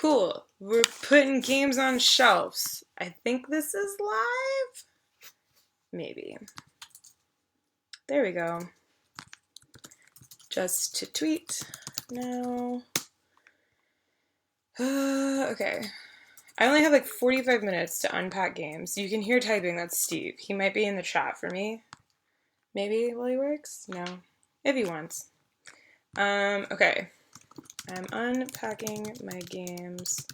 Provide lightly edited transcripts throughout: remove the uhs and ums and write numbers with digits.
Cool. We're putting games on shelves. I think this is live? Maybe. There we go. Just to tweet now. Okay. I only have like 45 minutes to unpack games. You can hear typing, that's Steve. He might be in the chat for me. Maybe while he works? No. If he wants. Okay. I'm unpacking my games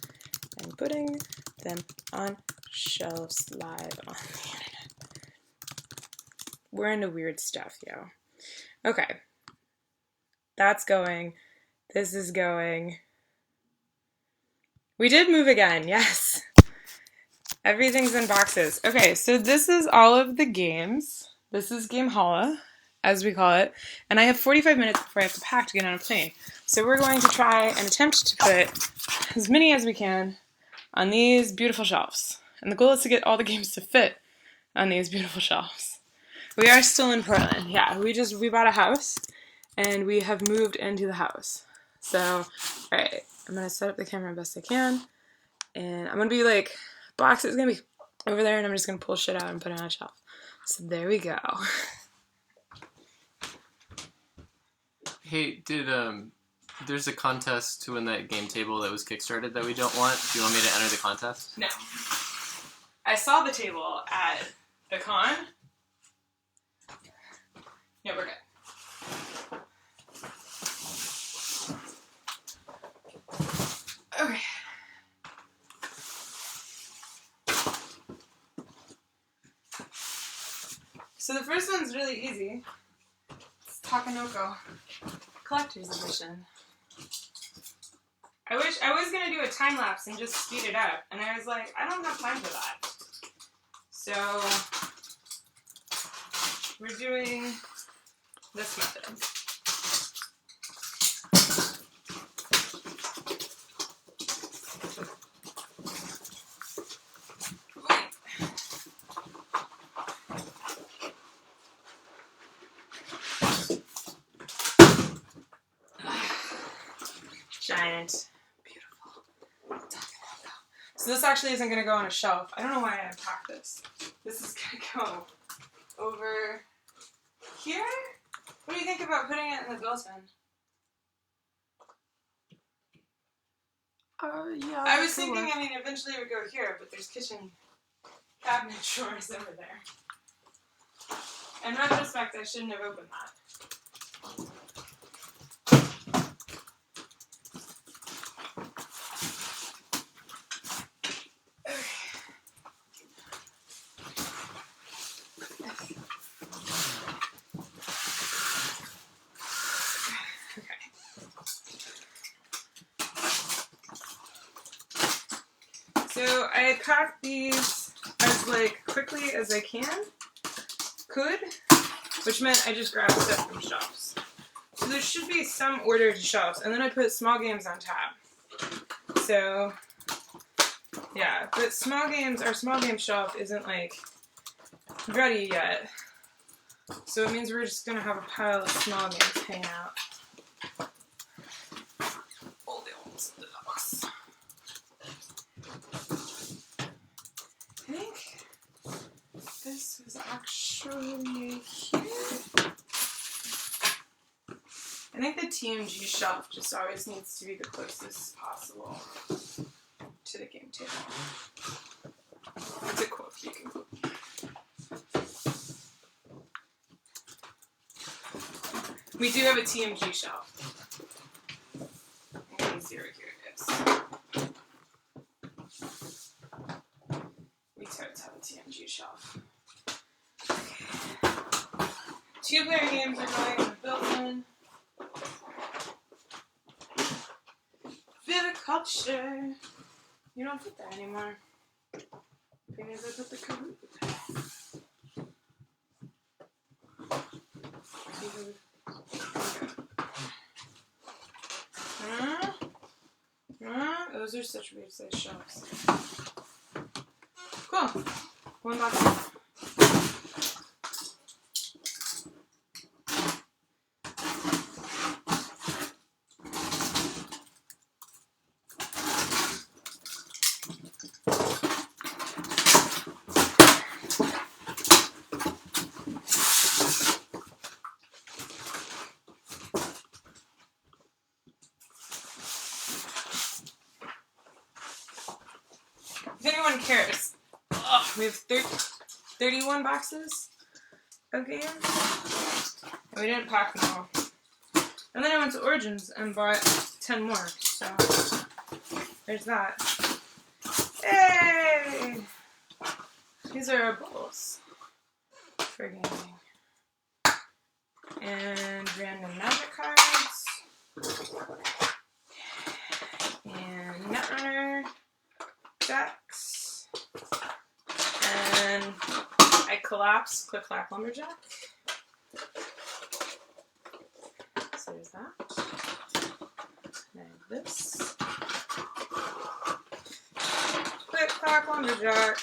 and putting them on shelves live on the internet. We're into weird stuff, yo. Okay. That's going. This is going. We did move again, yes. Everything's in boxes. Okay, so this is all of the games. This is Game Holla, as we call it. And I have 45 minutes before I have to pack to get on a plane. So we're going to try and attempt to put as many as we can on these beautiful shelves. And the goal is to get all the games to fit on these beautiful shelves. We are still in Portland. Yeah, we bought a house and we have moved into the house. So, alright, I'm going to set up the camera best I can. And I'm going to be like, box is going to be over there and I'm just going to pull shit out and put it on a shelf. So there we go. Hey, there's a contest to win that game table that was kickstarted that we don't want. Do you want me to enter the contest? No. I saw the table at the con. Yeah, we're good. Okay. So the first one's really easy. It's Takanoko Collector's Edition. I was gonna do a time lapse and just speed it up, and I was like, I don't have time for that. So we're doing this method. Giant. Beautiful. So this actually isn't going to go on a shelf. I don't know why I unpacked this. This is going to go over here? What do you think about putting it in the built-in? Yeah. I was thinking, I mean, eventually it would go here, but there's kitchen cabinet drawers over there. In retrospect, I shouldn't have opened that. So I packed these as like quickly as I could, which meant I just grabbed stuff from shelves. So there should be some order to shelves, and then I put small games on top. So yeah, but our small game shelf isn't like ready yet. So it means we're just gonna have a pile of small games hanging out. All the ones in the box. I think this is actually here. I think the TMG shelf just always needs to be the closest possible to the game table. It's a quote, you can quote. We do have a TMG shelf. Okay, here it is. We totes have a TMG shelf. Okay. 2-player games are going in the built-in. Viticulture. You don't put that anymore. Because I put the Kahoot those are such weird size shelves. Cool. One box. one cares. Ugh, we have 31 boxes of games. And we didn't pack them all. And then I went to Origins and bought 10 more. So there's that. Yay! These are our bowls for gaming. And random magic cards. And Netrunner decks. And I collapsed Click Clack Lumberjack. So there's that. And I have this. Click Clack Lumberjack.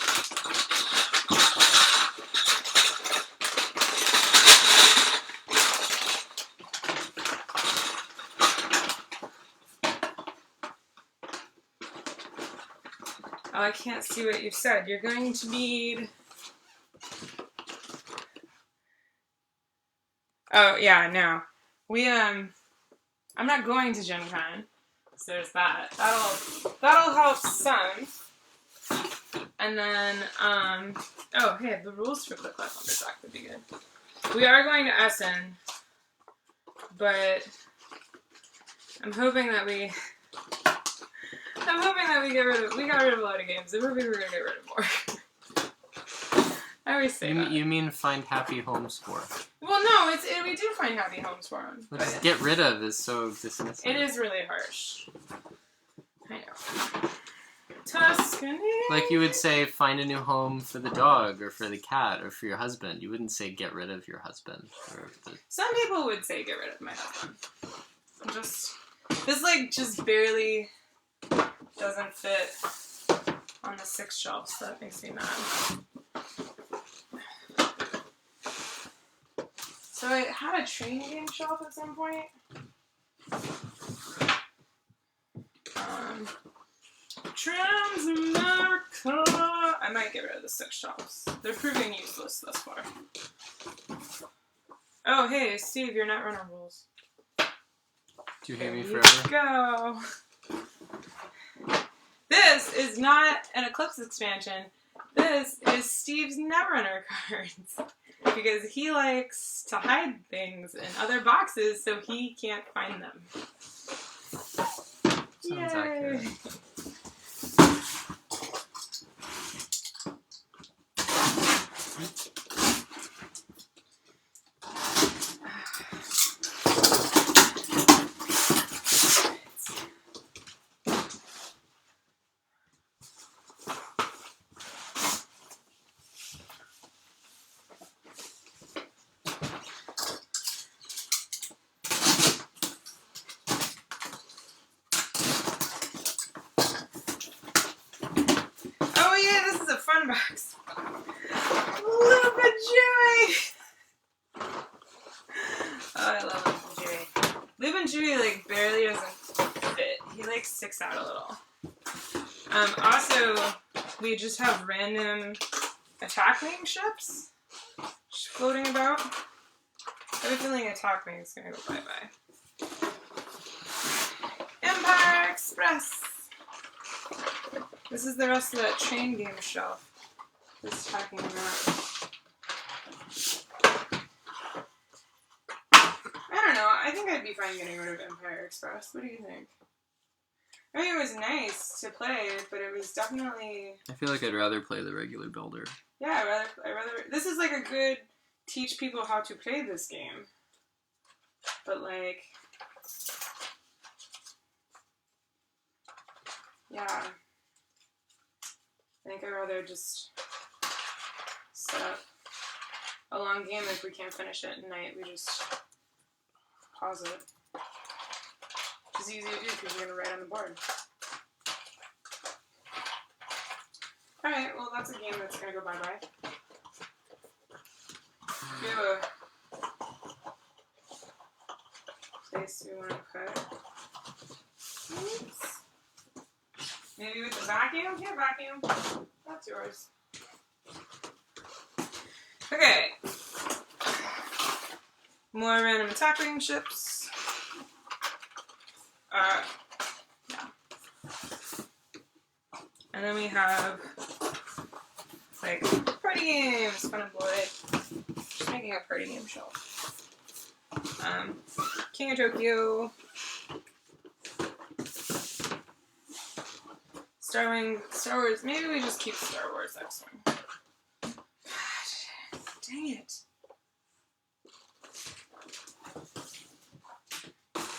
Oh, I can't see what you said. You're going to need... Oh, yeah, no. I'm not going to Gen Con, so there's that. That'll help some. And then, oh, hey, the rules for Click Clack Lumberjack would be good. We are going to Essen, but I'm hoping that we got rid of a lot of games. I'm hoping we're going to get rid of more. I always say that. You mean find happy homes for? Well, no, we do find happy homes for them. But just get rid of is so dismissive. It is really harsh. I know. Tuscany. Like you would say, find a new home for the dog or for the cat or for your husband. You wouldn't say get rid of your husband. Some people would say get rid of my husband. This just barely doesn't fit on the 6 shelves. So that makes me mad. So I had a train game shelf at some point. Transamerica. I might get rid of the 6 shelves. They're proving useless thus far. Oh, hey, Steve, your Netrunner rules. Do you hate me There forever? you go. This is not an Eclipse expansion. This is Steve's Netrunner cards. Because he likes to hide things in other boxes so he can't find them. Sounds accurate. Box. Lupa Joy! Oh, I love Lupa Joy. Lupa Joy, barely doesn't fit. He, sticks out a little. Also, we just have random attack wing ships just floating about. I have a feeling attack wing is going to go bye-bye. Empire Express! This is the rest of that train game shelf. Just talking about. I don't know. I think I'd be fine getting rid of Empire Express. What do you think? I mean, it was nice to play, but it was definitely. I feel like I'd rather play the regular builder. Yeah, I rather. This is a good teach people how to play this game. But yeah. I think I'd rather just set up a long game. If we can't finish it at night, we just pause it. Which is easy to do because you're going to write on the board. Alright, well that's a game that's going to go bye-bye. Do you have a place we want to put? Oops. Maybe with the vacuum? Yeah, vacuum. That's yours. Okay. More random attack wing ships. Yeah. And then we have like party games, fun and boy. Just making a party game shelf. King of Tokyo. Star Wars. Maybe we just keep Star Wars next one. God, dang it.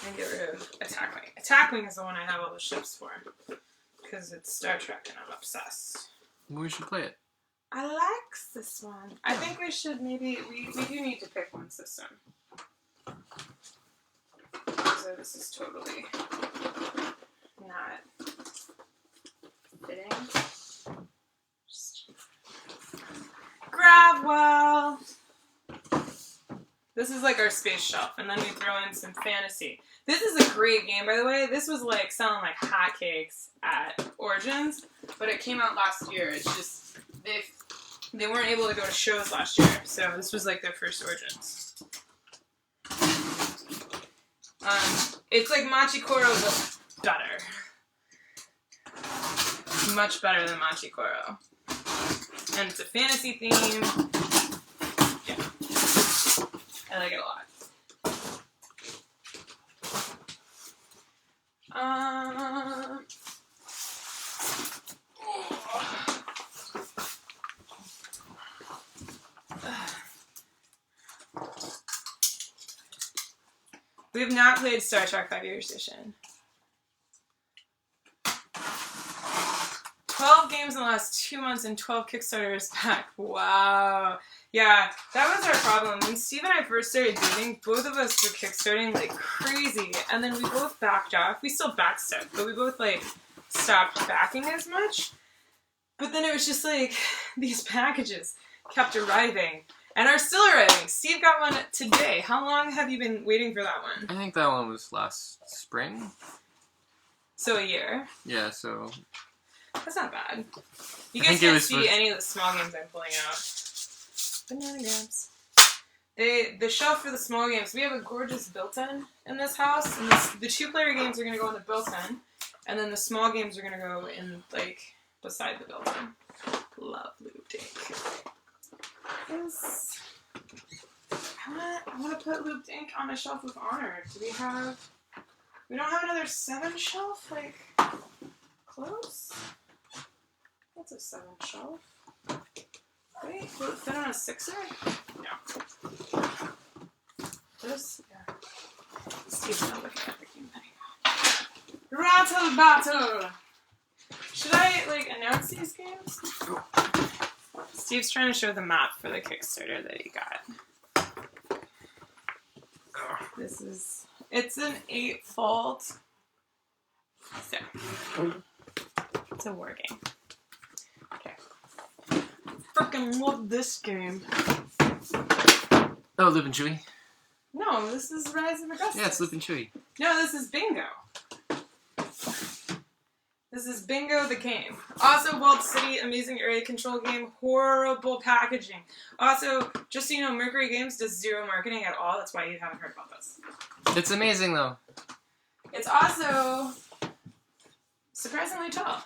And get rid of Attack Wing. Attack Wing is the one I have all the ships for. Because it's Star Trek and I'm obsessed. We should play it. I like this one. I think we should maybe... We do need to pick one system. So this is totally not fitting. Just grab well. This is like our space shelf, and then we throw in some fantasy. This is a great game, by the way. This was like selling like hotcakes at Origins, but it came out last year. It's just they weren't able to go to shows last year, so this was like their first Origins. It's like Machikoro, but better. Much better than Machikoro. And it's a fantasy theme. Yeah. I like it a lot. We have not played Star Trek 5-Year Edition. 12 games in the last 2 months and 12 Kickstarters back. Wow. Yeah, that was our problem. When Steve and I first started dating, both of us were kickstarting like crazy. And then we both backed off. We still back stuff, but we both like stopped backing as much. But then it was just like these packages kept arriving. And are still arriving. Steve got one today. How long have you been waiting for that one? I think that one was last spring. So a year. Yeah, so... That's not bad. You guys can't see any of the small games I'm pulling out. Banana games. The shelf for the small games, we have a gorgeous built-in in this house. And the 2-player games are going to go in the built-in. And then the small games are going to go in, like, beside the built-in. Love Loop Dink. Yes. I want to put Loop Dink on a shelf with honor. We don't have another 7 shelf? Like, close? That's a 7 shelf. Wait, will it fit on a 6er? No. This? Yeah. Steve's not looking at the game anymore. Rattle Battle! Should I, like, announce these games? Steve's trying to show the map for the Kickstarter that he got. It's an 8-fold. So, it's a war game. Okay. Freaking love this game. Oh, Loop and Chewy? No, this is Rise of Augustus. Yeah, it's Loop and Chewy. No, this is Bingo. This is Bingo the game. Also, Walled City, amazing area control game, horrible packaging. Also, just so you know, Mercury Games does 0 marketing at all. That's why you haven't heard about this. It's amazing, though. It's also surprisingly tall.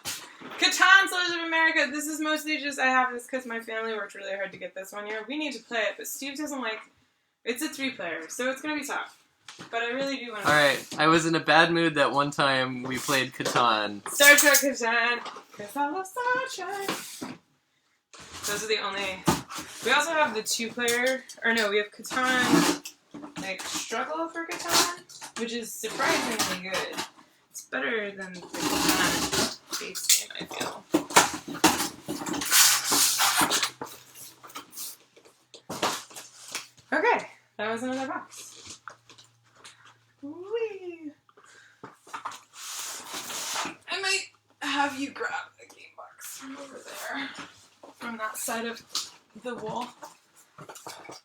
Catan Soldiers of America. This is mostly just I have this because my family worked really hard to get this one year. We need to play it, but Steve doesn't like. It's a 3-player, so it's gonna be tough. But I really do want to. Alright, I was in a bad mood that one time we played Catan. Star Trek Catan. Because I love Star Trek. Those are the only. We also have the 2-player. Or no, we have Catan. Like, Struggle for Catan, which is surprisingly good. It's better than the Catan base game, I feel. Okay, that was another box. Whee! I might have you grab a game box from over there, from that side of the wall,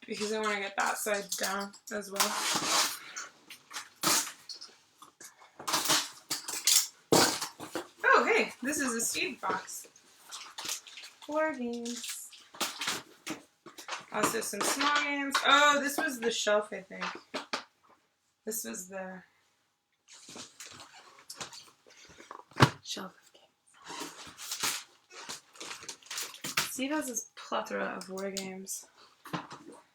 because I want to get that side down as well. Oh, hey, this is a Steve box. 4 games. Also some small games. Oh, this was the shelf, I think. This was the shelf of games. Steve has this plethora of war games.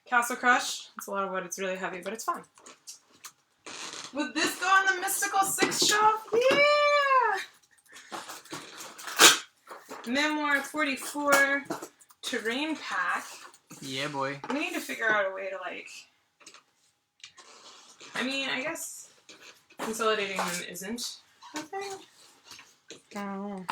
Castle Crush. It's a lot of wood. It's really heavy, but it's fun. Would this go on the Mystical 6 shelf? Yeah! Memoir 44 Terrain Pack. Yeah, boy. We need to figure out a way to, like... I mean, I guess consolidating them isn't a thing. I don't know.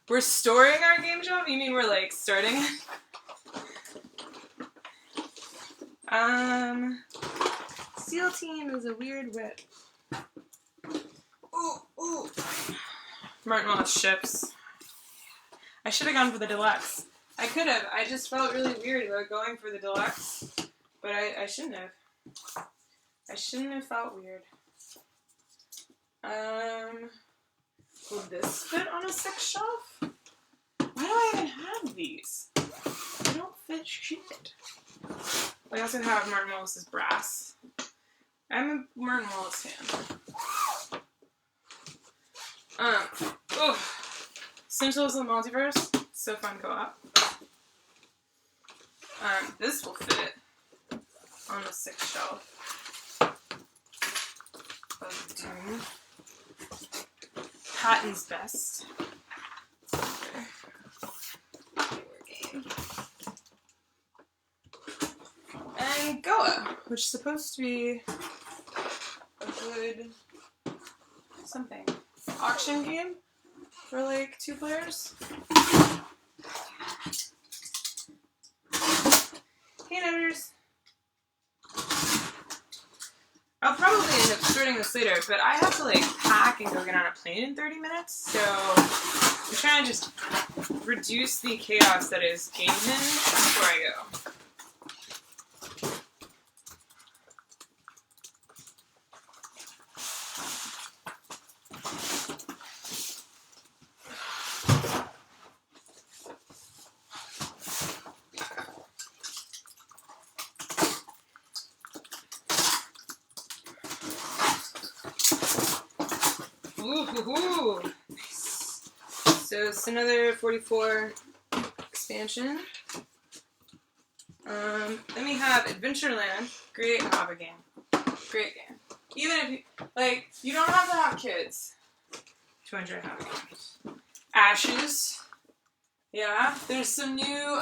We're storing our game shelf? You mean we're, like, starting it? Steel Team is a weird whip. Ooh, ooh. Martin Wallace ships. I should have gone for the deluxe. I could have. I just felt really weird about going for the deluxe. But I shouldn't have. I shouldn't have felt weird. Will this fit on a 6 shelf? Why do I even have these? They don't fit shit. I also have Martin Wallace's brass. I'm a Martin Wallace fan. Essentials of the Multiverse. So fun co-op. This will fit on the 6 shelf of Doom. Patton's Best. Game. And Goa, which is supposed to be a good something. Auction game for like 2 players. Peanutters. I'll probably end up sorting this later, but I have to like pack and go get on a plane in 30 minutes, so I'm trying to just reduce the chaos that is game pins before I go. Ooh, nice. So it's another 44 expansion. Then we have Adventureland. Great hobby game. Great game. Even if you, like, you don't have to have kids to enjoy hobby games. Ashes. Yeah. There's some new,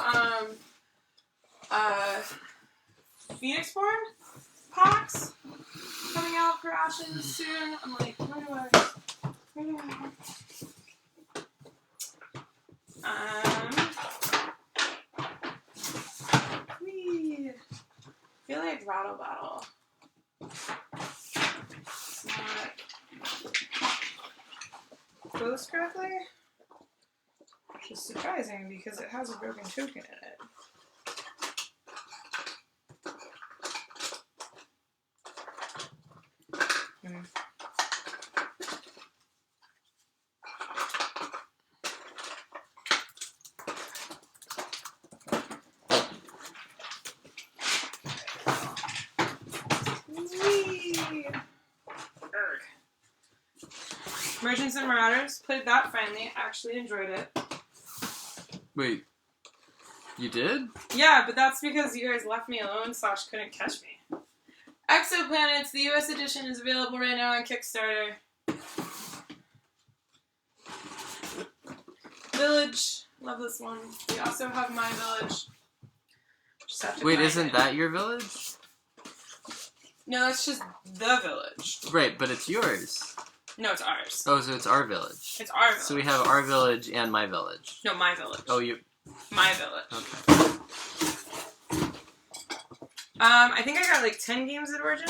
Phoenixborn packs coming out for Ashes soon. I'm like, where do I... Whee! I feel like Rattle Battle. It's not closed correctly, which is surprising because it has a broken token in it. Merchants and Marauders. Played that finally. Actually enjoyed it. Wait. You did? Yeah, but that's because you guys left me alone / couldn't catch me. Exoplanets, the US edition, is available right now on Kickstarter. Village. Love this one. We also have My Village. Just have to Wait, find isn't it. that your village? No, it's just the village. Right, but it's yours. No, it's ours. Oh, so it's our village. It's our village. So we have our village and my village. No, my village. Oh, you... My village. Okay. I think I got like 10 games at Origin.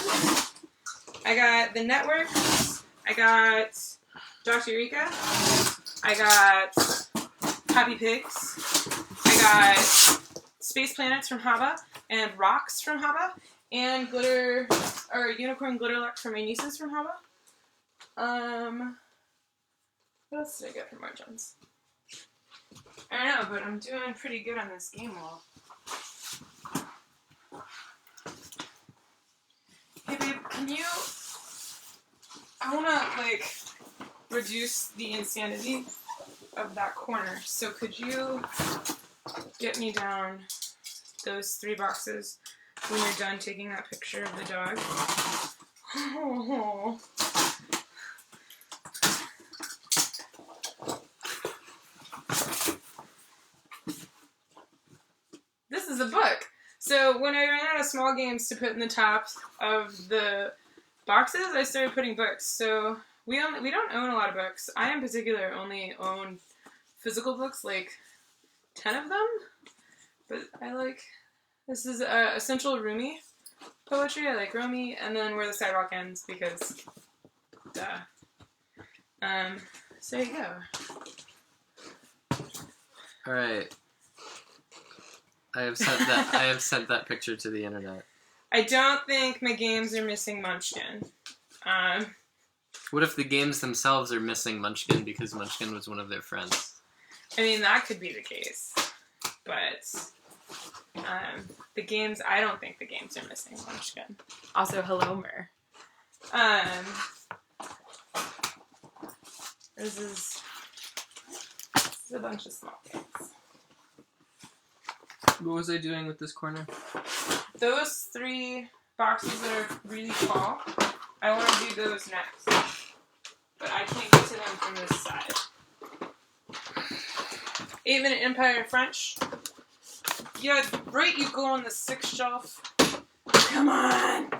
I got The Network. I got Dr. Eureka. I got Happy Pigs. I got Space Planets from Haba and Rocks from Haba and Glitter or Unicorn Glitterluck for my nieces from Haba. What else did I get from Origins? I don't know, but I'm doing pretty good on this game wall. Hey babe, can you... I wanna, like, reduce the insanity of that corner. So could you get me down those 3 boxes when you're done taking that picture of the dog? Oh. This is a book. So when I ran out of small games to put in the top of the boxes, I started putting books. So we don't own a lot of books. I in particular only own physical books, like 10 of them. But I like, this is Essential Rumi poetry. I like Rumi, and then Where the Sidewalk Ends because, duh. So there you go. All right. I have sent that picture to the internet. I don't think my games are missing Munchkin. What if the games themselves are missing Munchkin because Munchkin was one of their friends? I mean, that could be the case. But the games, I don't think the games are missing Munchkin. Also, hello, Mer. This is a bunch of small games. What was I doing with this corner? Those 3 boxes that are really tall, I want to do those next. But I can't get to them from this side. 8-Minute Empire French. Yeah, right, you go on the 6th shelf. Come on!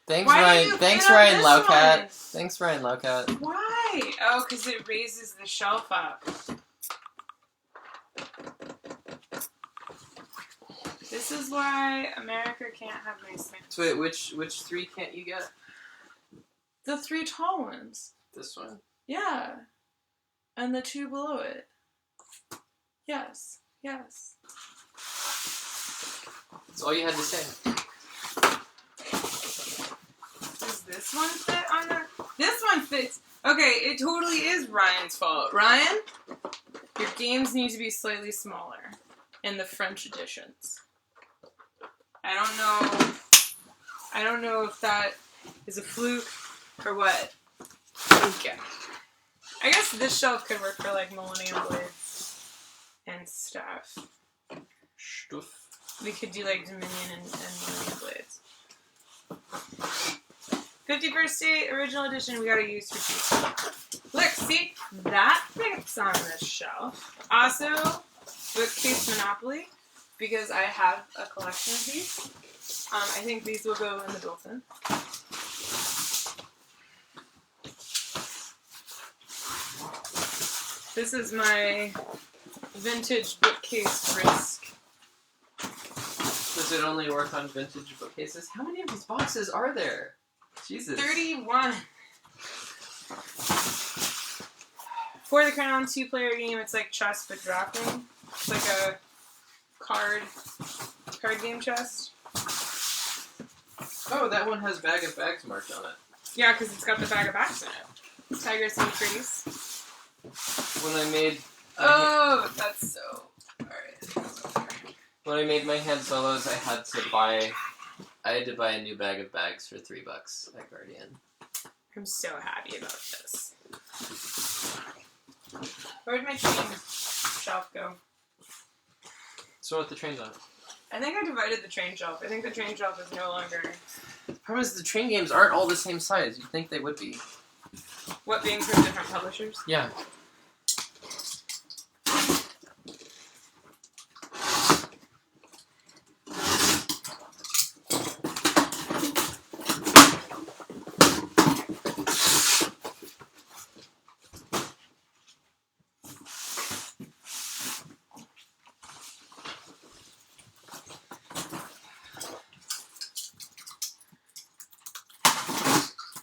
Thanks, Why Ryan. did you Thanks, put it on Ryan this Laucat. one? Thanks, Ryan Laucat. Why? Oh, because it raises the shelf up. This is why America can't have nice things. So wait, which 3 can't you get? The 3 tall ones. This one? Yeah. And the 2 below it. Yes. Yes. That's all you had to say. Does this one fit on the... This one fits. Okay, it totally is Ryan's fault. Ryan, your games need to be slightly smaller in the French editions. I don't know if that is a fluke or what. Okay. I guess this shelf could work for like Millennium Blades and stuff. We could do like Dominion and Millennium Blades. 51st State Original Edition we gotta use for cheap. Look, see? That fits on this shelf. Also, bookcase Monopoly, because I have a collection of these. I think these will go in the built-in. This is my vintage bookcase risk. Does it only work on vintage bookcases? How many of these boxes are there? Jesus. 31. For the Crown 2-player game, it's like chess but drafting. It's like a card game chest. Oh, that one has Bag of Bags marked on it. Yeah, because it's got the bag of bags in it. Tigers and trees. When I made... Oh, that's so... Alright. When I made my hand solos, I had to buy a new bag of bags for $3 at Guardian. I'm so happy about this. Where'd my train shelf go? So with the trains on it. I think I divided the train shelf. I think the train shelf is no longer... The problem is the train games aren't all the same size. You'd think they would be. What, being from different publishers? Yeah.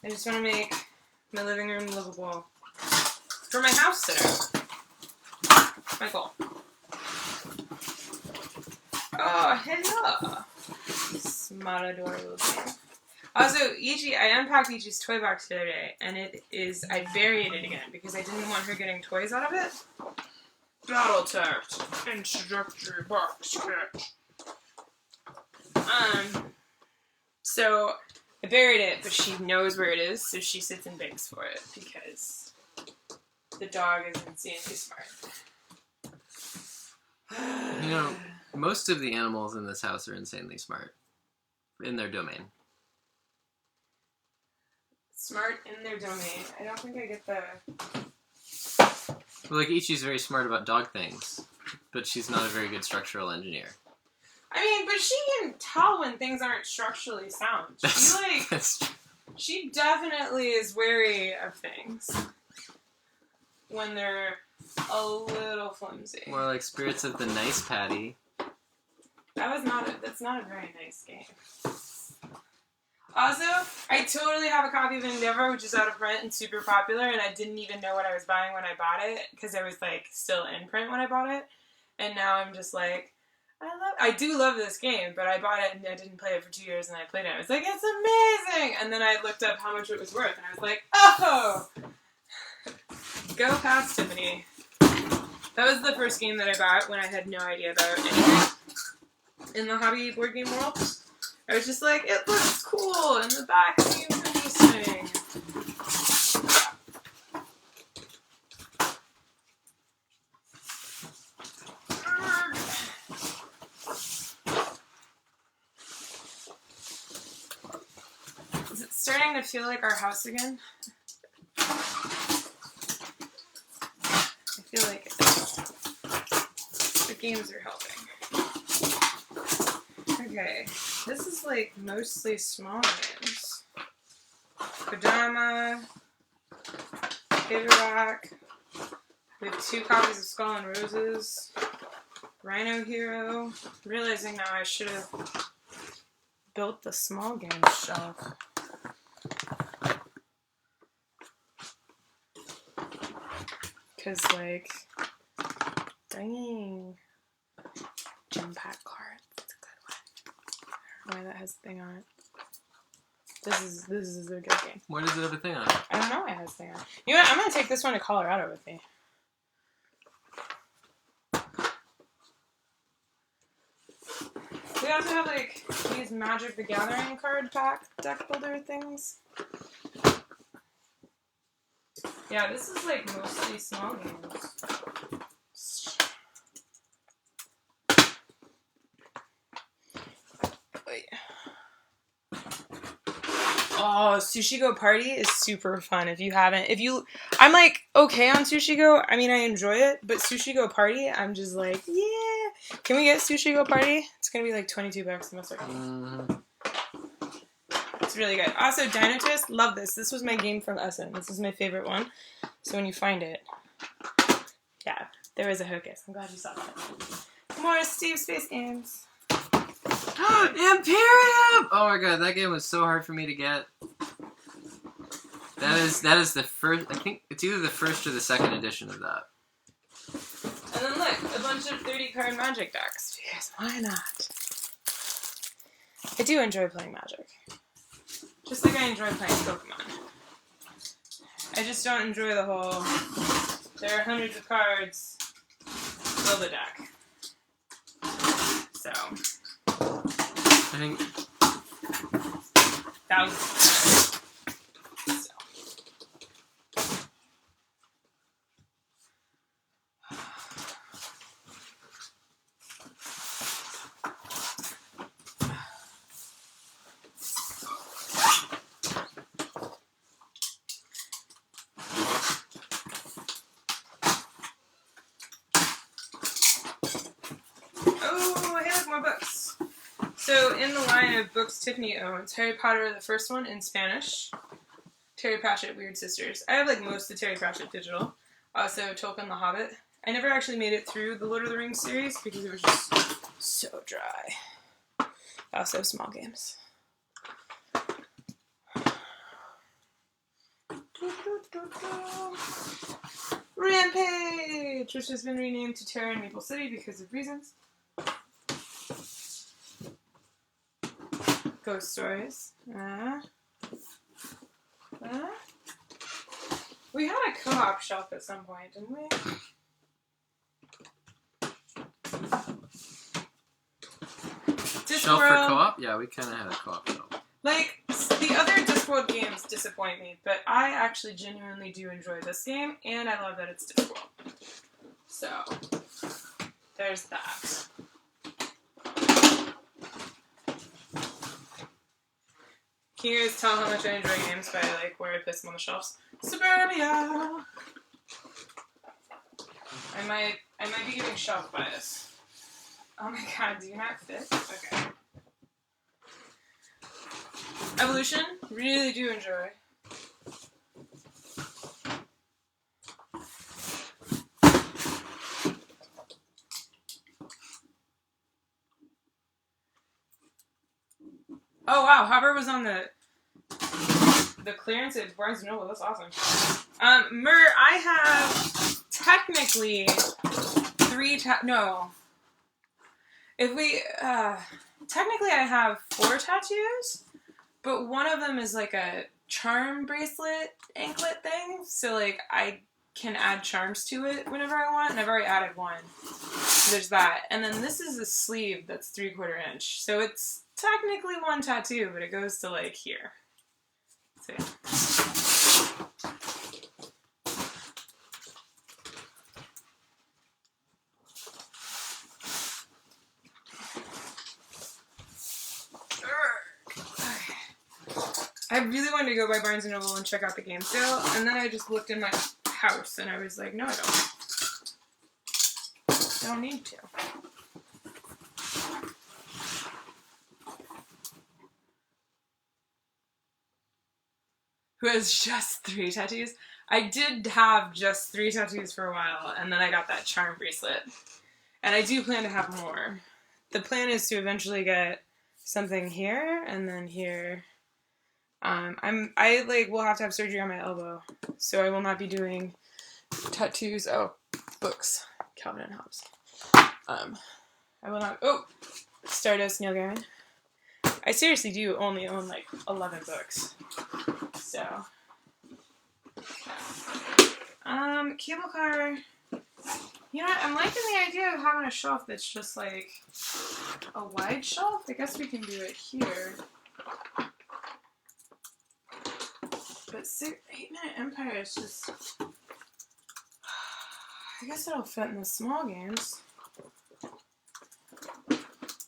I just want to make my living room livable for my house sitter. My goal. Oh, hello. Smart adorable game. Also, I unpacked Ichi's toy box the other day, and I buried it again because I didn't want her getting toys out of it. Battle text. Instructor box kit. So, I buried it, but she knows where it is, so she sits and begs for it because the dog is insanely smart. You know, most of the animals in this house are insanely smart in their domain. Smart in their domain. I don't think I get the... Well, like, Ichi's very smart about dog things, but she's not a very good structural engineer. I mean, but she can tell when things aren't structurally sound. She definitely is wary of things when they're a little flimsy. More like Spirits of the Nice Patty. That's not a very nice game. Also, I totally have a copy of Endeavor, which is out of print and super popular, and I didn't even know what I was buying when I bought it, because I was, like, still in print when I bought it, and now I'm just like, I do love this game, but I bought it and I didn't play it for 2 years, and I played it, and I was like, it's amazing! And then I looked up how much it was worth, and I was like, oh! Go past Tiffany. That was the first game that I bought when I had no idea about anything in the hobby board game world. I was just like, it looks cool, and the back seems interesting. Is it starting to feel like our house again? I feel like it is. The games are helping. Okay, this is like mostly small games. Kodama, Paperback. We have 2 copies of Skull and Roses. Rhino Hero. I'm realizing now I should have built the small games shelf. Because, like, dang. Unpack card. That's a good one. I don't know why that has a thing on it. This is a good game. Why does it have a thing on it? I don't know why it has a thing on it. You know what? I'm going to take this one to Colorado with me. We also have, like, these Magic the Gathering card pack deck builder things. Yeah, this is, like, mostly small games. Wait. Oh, Sushi Go Party is super fun if you haven't. I'm, like, okay on Sushi Go. I mean, I enjoy it, but Sushi Go Party, I'm just like, yeah. Can we get Sushi Go Party? It's gonna be, like, $22 in a second. It's really good. Also, Dino Twist, love this. This was my game from Essen. This is my favorite one. So when you find it, yeah, there is a hocus. I'm glad you saw that. More Steve Space games. Imperium! Oh my god, that game was so hard for me to get. That is the first. I think it's either the first or the second edition of that. And then look, a bunch of 30-card Magic decks. Because why not? I do enjoy playing Magic. Just like I enjoy playing Pokemon. I just don't enjoy the whole, there are hundreds of cards, build a deck. So, I think thousands. So. More books. So in the line of books Tiffany owns, Harry Potter, the first one in Spanish, Terry Pratchett, Weird Sisters. I have like most of Terry Pratchett digital. Also Tolkien the Hobbit. I never actually made it through the Lord of the Rings series because it was just so dry. Also small games. Rampage, which has been renamed to Terra and Maple City because of reasons. Ghost Stories. We had a co-op shelf at some point, didn't we? Shelf for co-op? Yeah, we kind of had a co-op shelf. Like, the disappoint me, but I actually genuinely do enjoy this game, and I love that it's difficult. So, there's that. Can you guys tell how much I enjoy games by like where I place them on the shelves? Suburbia! I might be getting shelf bias. Oh my god, do you not fit? Okay. Evolution, really do enjoy. Oh wow, Hover was on the clearance at Barnes & Noble. That's awesome. I have technically technically I have 4 tattoos, but one of them is like a charm bracelet anklet thing. So like I can add charms to it whenever I want, and I've already added one. So there's that. And then this is a sleeve that's 3/4 inch. So it's technically 1 tattoo, but it goes to like here. So yeah. I really wanted to go by Barnes & Noble and check out the game sale, and then I just looked in my house, and I was like, no, I don't need to. Who has just 3 tattoos? I did have just 3 tattoos for a while, and then I got that charm bracelet. And I do plan to have more. The plan is to eventually get something here, and then here. I will have to have surgery on my elbow, so I will not be doing tattoos. Oh, books, Calvin and Hobbes. I will not. Oh, Stardust, Neil Gaiman. I seriously do only own like 11 books. So, cable car. You know what? I'm liking the idea of having a shelf that's just like a wide shelf. I guess we can do it here. But 8-Minute Empire is just... I guess it'll fit in the small games.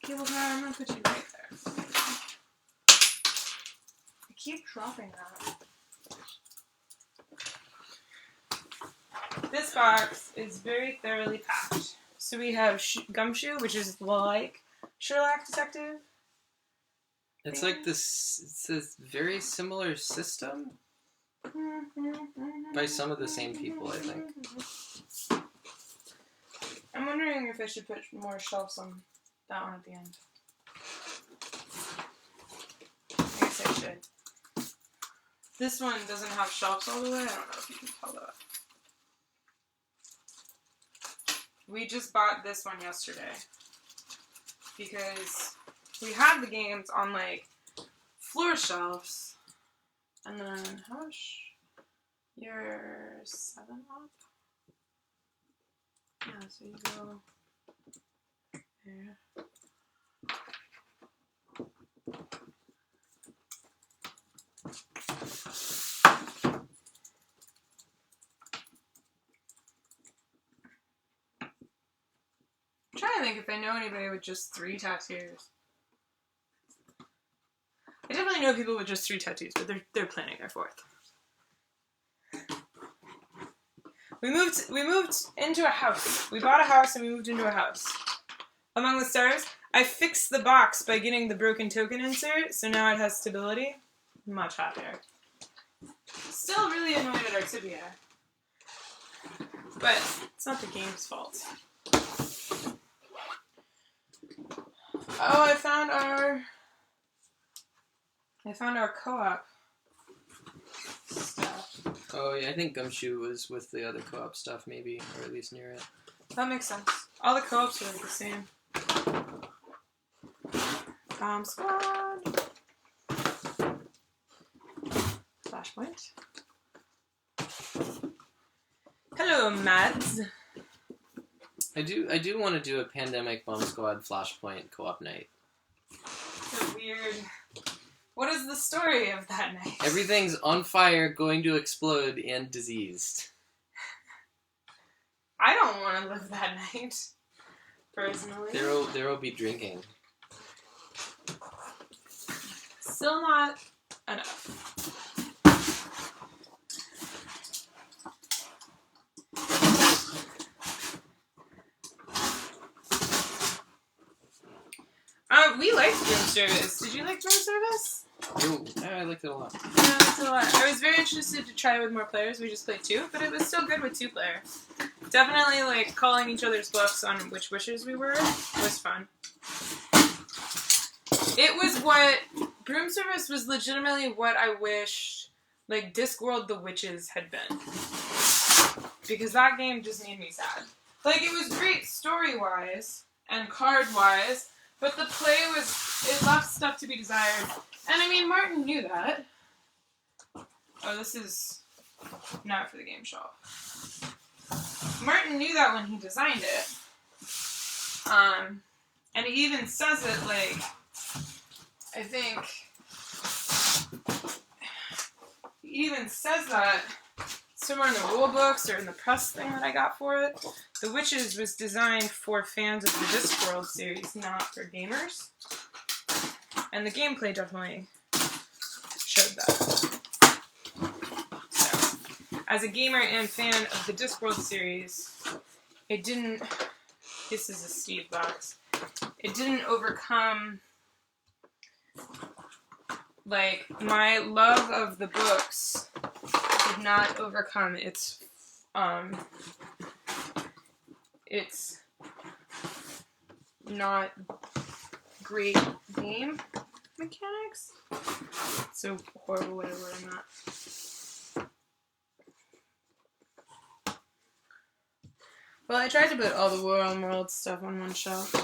Cable car, I'm gonna put you right there. I keep dropping that. This box is very thoroughly packed. So we have Gumshoe, which is like Sherlock Detective. It's like this. It's a very similar system by some of the same people, I think. I'm wondering if I should put more shelves on that one at the end. I guess I should. This one doesn't have shelves all the way. I don't know if you can tell that. We just bought this one yesterday because we had the games on like floor shelves. And then, how much? You're 7 off? Yeah, so you go there. I'm trying to think if I know anybody with just 3 tattoos. I definitely know people with just 3 tattoos, but they're planning their 4th. We moved into a house. We bought a house and we moved into a house. Among the Stars, I fixed the box by getting the broken token insert, so now it has stability. Much happier. Still really annoyed at Artibia. But it's not the game's fault. Oh, I found our co-op stuff. Oh yeah, I think Gumshoe was with the other co-op stuff, maybe, or at least near it. That makes sense. All the co-ops are like the same. Bomb Squad. Flashpoint. Hello, Mads. I do want to do a Pandemic Bomb Squad Flashpoint co-op night. It's a weird What is the story of that night? Everything's on fire, going to explode, and diseased. I don't want to live that night, personally. There will be drinking. Still not enough. We liked room service. Did you like room service? Ooh, yeah, I liked it a lot. Yeah, I liked it a lot. I was very interested to try it with more players. We just played 2, but it was still good with 2 players. Definitely, like, calling each other's bluffs on which wishes we were was fun. It was what... Broom Service was legitimately what I wish, like, Discworld the Witches had been. Because that game just made me sad. Like, it was great story-wise and card-wise, but the play was... It left stuff to be desired. And, I mean, Martin knew that. Oh, this is not for the game show. Martin knew that when he designed it. And he even says it, like... I think he even says that somewhere in the rule books or in the press thing that I got for it. The Witches was designed for fans of the Discworld series, not for gamers. And the gameplay definitely showed that. So, as a gamer and fan of the Discworld series, it didn't... This is a Steve box. It didn't overcome... Like, my love of the books did not overcome its not great game mechanics. So horrible way to word that. Well, I tried to put all the War on World stuff on one shelf,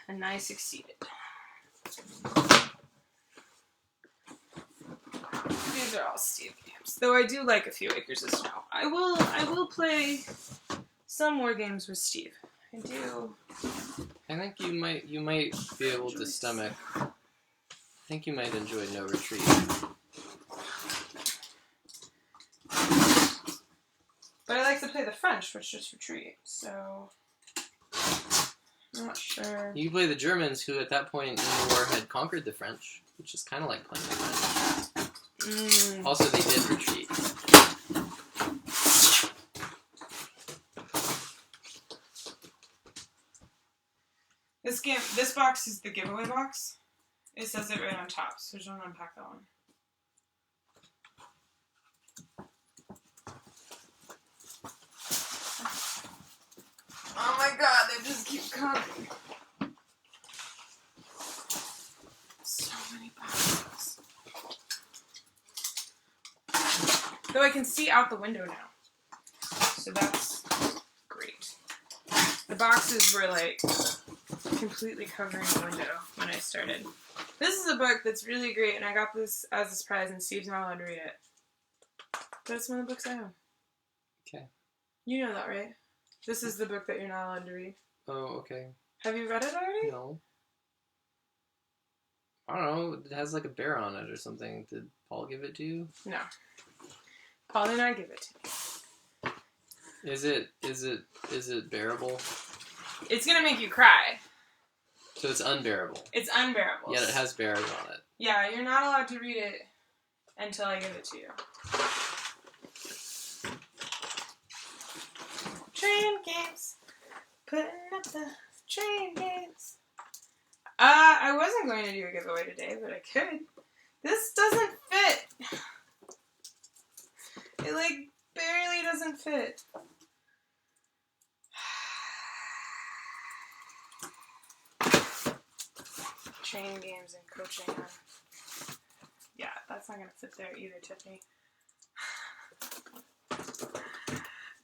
and I succeeded. These are all Steve games, though I do like a few Acres of Snow. I will play some more games with Steve. I do. I think you might be able to stomach. I think you might enjoy No Retreat. But I like to play the French, which is Retreat. So I'm not sure. You can play the Germans, who at that point in the war had conquered the French, which is kind of like playing the French. Also, they did retreat. This box is the giveaway box. It says it right on top, so don't unpack that one. Oh my god, they just keep coming. So many boxes. Though I can see out the window now. So that's great. The boxes were like completely covering the window when I started. This is a book that's really great, and I got this as a surprise, and Steve's not allowed to read it. But it's one of the books I own. Okay. You know that, right? This is the book that you're not allowed to read. Oh, okay. Have you read it already? No. I don't know. It has like a bear on it or something. Did Paul give it to you? No. Paul did not give it to me. Is it bearable? It's gonna make you cry. So it's unbearable. It's unbearable. Yet it has bears on it. Yeah, you're not allowed to read it until I give it to you. Train games. Putting up the train games. I wasn't going to do a giveaway today, but I could. This doesn't fit. It, like, barely doesn't fit. Train games and coaching. Yeah, that's not going to fit there either, Tiffany.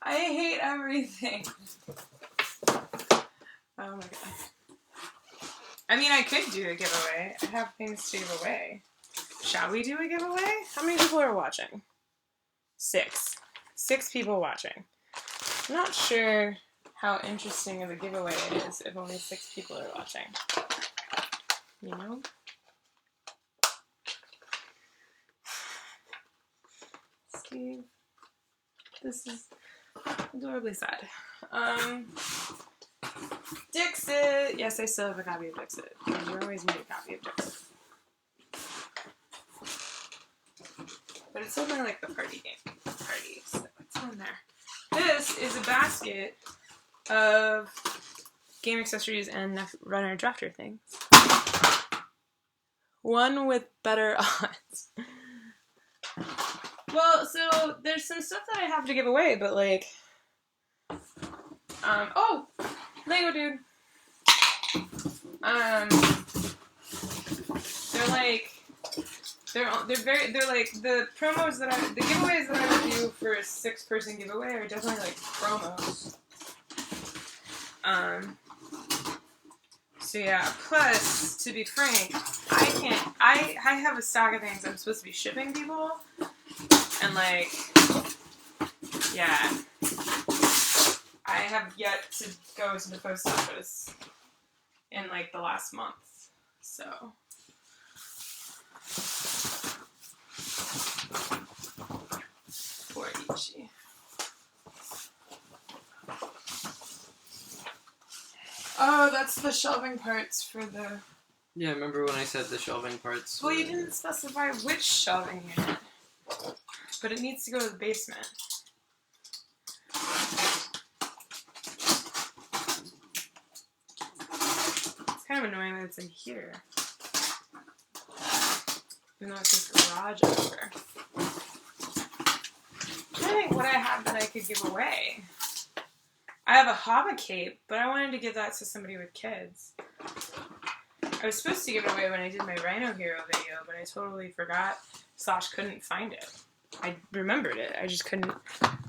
I hate everything. Oh my god. I mean, I could do a giveaway. I have things to give away. Shall we do a giveaway? How many people are watching? 6. 6 people watching. I'm not sure how interesting of a giveaway it is if only 6 people are watching. You know? Steve. This is adorably sad. Dixit. Yes, I still have a copy of Dixit. You always need a copy of Dixit. But it's still kind of like the party game. Party. So what's in there? This is a basket of game accessories and runner drafter things. One with better odds. Well, so there's some stuff that I have to give away, but like, oh, Lego dude. They're like, they're like the promos that the giveaways that I would do for a 6-person giveaway are definitely like promos. So yeah, plus, to be frank, I have a stock of things I'm supposed to be shipping people, and like, yeah, I have yet to go to the post office in like the last month, so. For Ichi. Oh, that's the shelving parts for the... Yeah, remember when I said the shelving parts? Well, you didn't specify which shelving unit. But it needs to go to the basement. It's kind of annoying that it's in here. Even though it says garage over. I'm trying to think what I have that I could give away. I have a Haba cape, but I wanted to give that to somebody with kids. I was supposed to give it away when I did my Rhino Hero video, but I totally forgot / couldn't find it. I remembered it, I just couldn't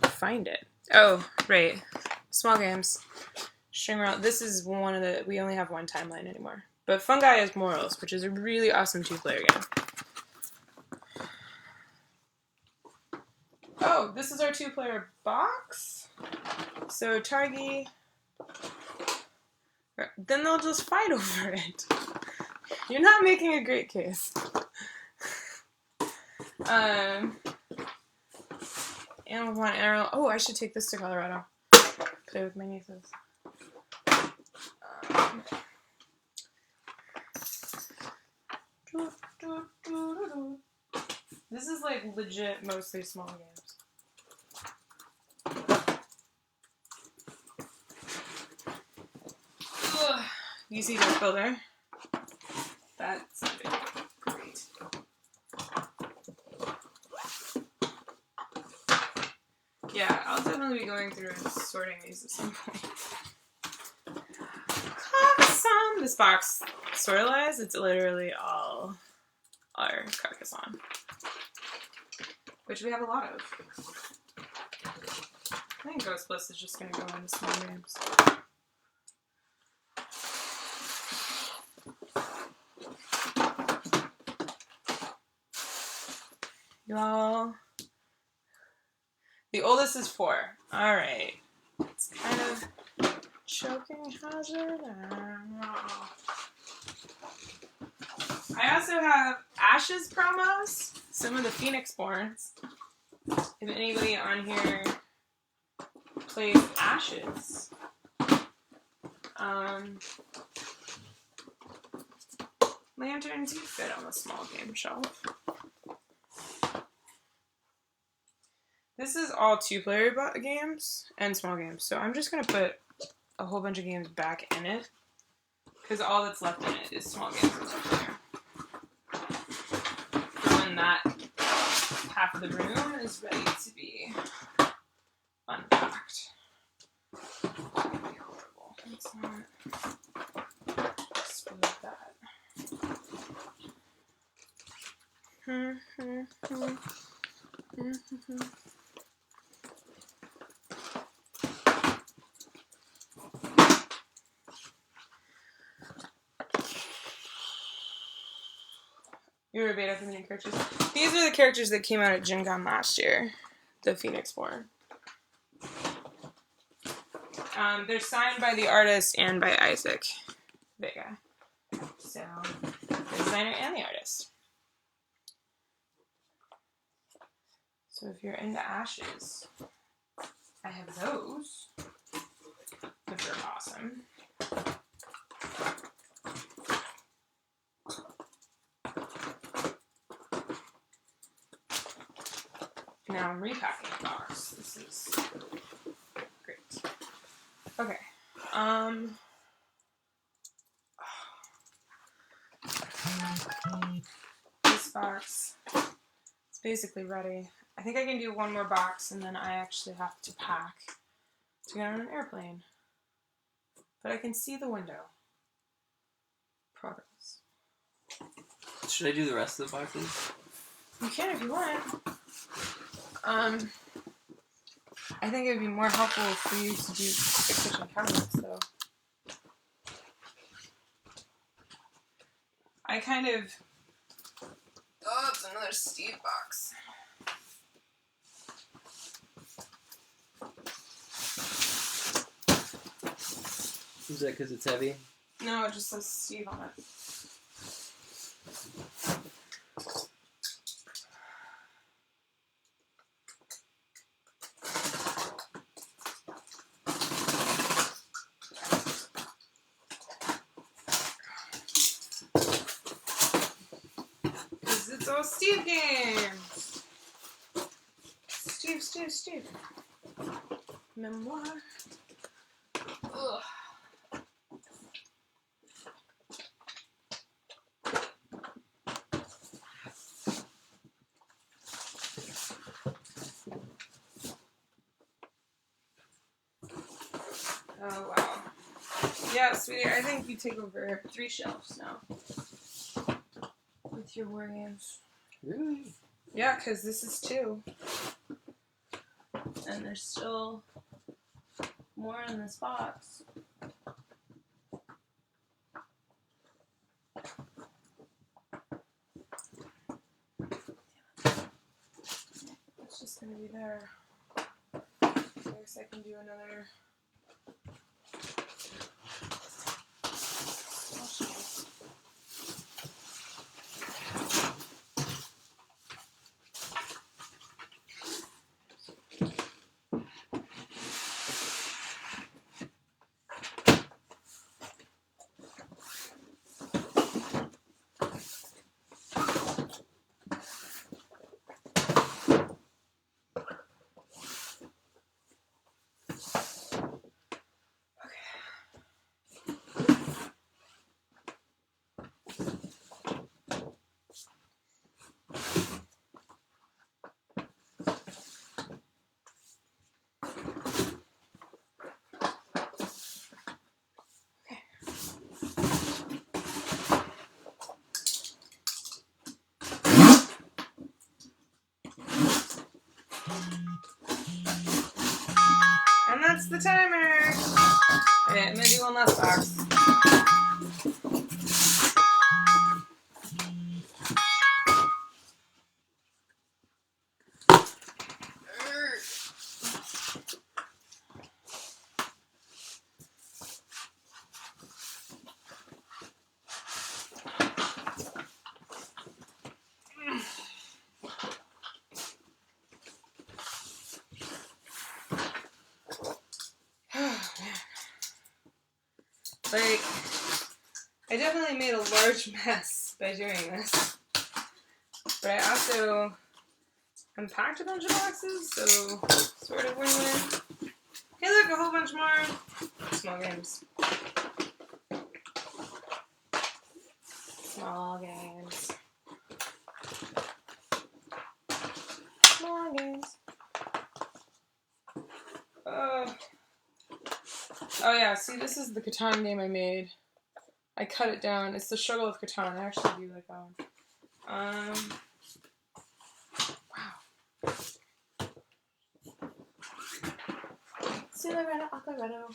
find it. Oh, right. Small games. String around. This is one of the... We only have one timeline anymore. But Fungi is Morals, which is a really awesome 2-player game. Oh, this is our 2-player box. So Targi, then they'll just fight over it. You're not making a great case. Animal Pond, Arrow. Oh, I should take this to Colorado. Play with my nieces. This is like legit mostly small games. UC Deck Builder. That's great. Yeah, I'll definitely be going through and sorting these at some point. Carcassonne! This box sort of lies. It's literally all our Carcassonne. Which we have a lot of. I think Ghost Bliss is just going to go into small games. Y'all. The oldest is 4. Alright. It's kind of choking hazard. I also have Ashes promos. Some of the Phoenix Borns. If anybody on here plays Ashes. Lanterns, you fit on the small game shelf. This is all 2-player games and small games, so I'm just going to put a whole bunch of games back in it, because all that's left in it is small games and 2-player. For when that half of the room is ready to be unpacked. That would be horrible. Let's not split that. You were a beta for the new characters. These are the characters that came out at Gen Con last year. The Phoenix Born. They're signed by the artist and by Isaac Vega. So, the designer and the artist. So So if you're into ashes, I have those, which are awesome. Now I'm repacking the box. This is great. Okay. This box is basically ready. I think I can do one more box and then I actually have to pack to get on an airplane. But I can see the window. Progress. Should I do the rest of the boxes? You can if you want. I think it would be more helpful for you to do the kitchen cabinets, though. I kind of... Oh, it's another Steve box. Is that because it's heavy? No, it just says Steve on it. Because it's all Steve games. Steve. Memoir. Ugh. Oh, wow. Yeah, sweetie, I think you take over 3 shelves now. With your war games. Really? Yeah, because this is 2. And there's still more in this box. It's just going to be there. I guess I can do another... And that's the timer! Okay, I'm gonna do one last box. Like, I definitely made a large mess by doing this. But I also unpacked a bunch of boxes, so sort of win-win. Hey look, a whole bunch more. Small games. Small games. Small games. Oh yeah, see, this is the Catan game I made. I cut it down. It's the Struggle of Catan. I actually do like that one. Wow. Silverado, Colorado.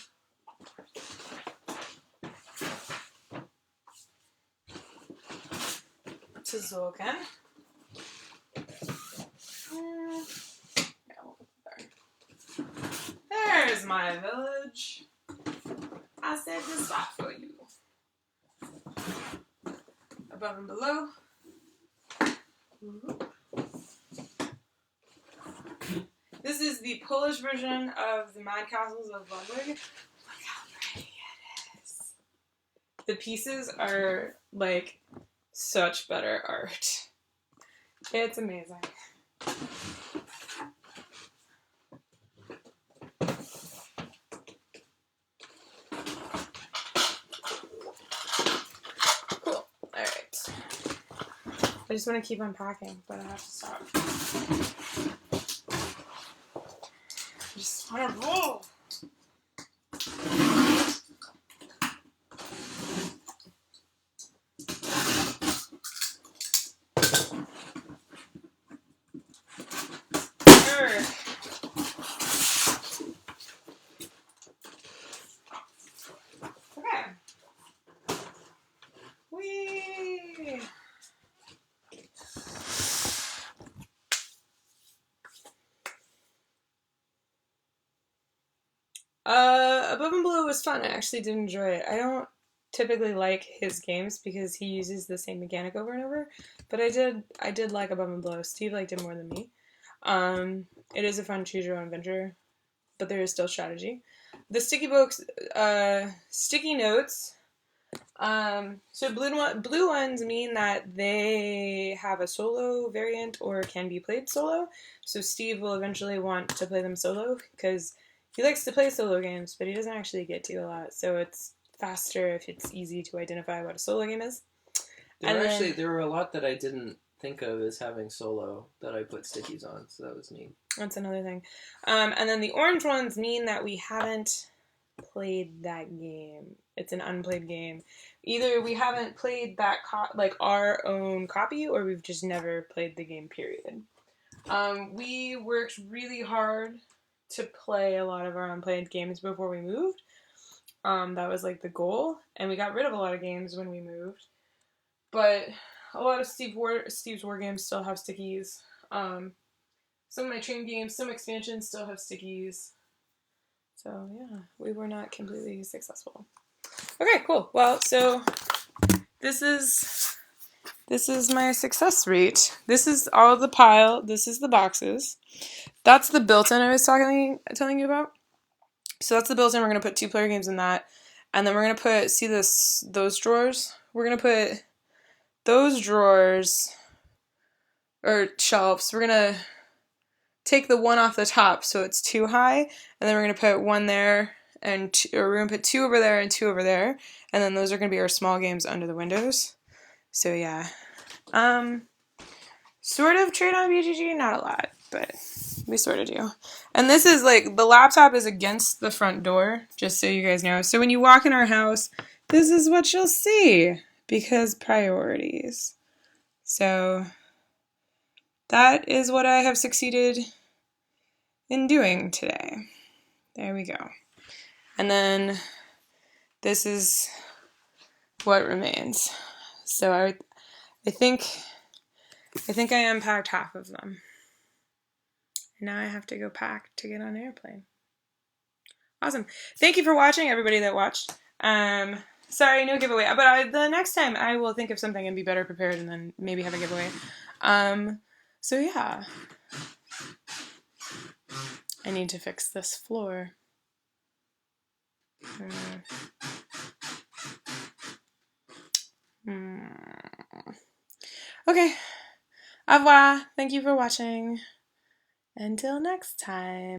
Tzolk'in. There's my village. I saved this spot for you. Above and below. This is the Polish version of the Mad Castles of Ludwig. Look how pretty it is. The pieces are like such better art. It's amazing. Cool. Alright. I just want to keep unpacking, but I have to stop. I just want to roll. Okay. Whee! Above and Below was fun. I actually did enjoy it. I don't typically like his games because he uses the same mechanic over and over, but I did like Above and Below. Steve liked it more than me. It is a fun choose your own adventure, but there is still strategy. The sticky books, sticky notes. So blue ones mean that they have a solo variant or can be played solo. So Steve will eventually want to play them solo because he likes to play solo games, but he doesn't actually get to a lot. So it's faster if it's easy to identify what a solo game is. There were a lot that I didn't think of as having solo that I put stickies on, so that was neat. That's another thing. And then the orange ones mean that we haven't played that game. It's an unplayed game. Either we haven't played that like our own copy, or we've just never played the game, period. We worked really hard to play a lot of our unplayed games before we moved. That was like the goal, and we got rid of a lot of games when we moved. But a lot of Steve's war games still have stickies. Some of my train games, some expansions still have stickies. So yeah, we were not completely successful. Okay, cool. Well, so this is my success rate. This is all the pile. This is the boxes. That's the built-in I was telling you about. So that's the built-in. We're gonna put 2-player games in that, and then we're gonna put those drawers. We're gonna put those drawers or shelves. We're gonna take the one off the top so it's too high, and then we're gonna put one there and we're gonna put 2 over there and 2 over there, and then those are gonna be our small games under the windows. So yeah, sort of trade on BGG, not a lot, but we sort of do. And this is like, the laptop is against the front door, just so you guys know. So when you walk in our house, this is what you'll see, because priorities. So that is what I have succeeded in doing today. There we go. And then this is what remains. So I think I unpacked half of them. Now I have to go pack to get on an airplane. Awesome. Thank you for watching, everybody that watched. Sorry, no giveaway. But the next time I will think of something and be better prepared and then maybe have a giveaway. So yeah. I need to fix this floor. Okay. Au revoir. Thank you for watching. Until next time.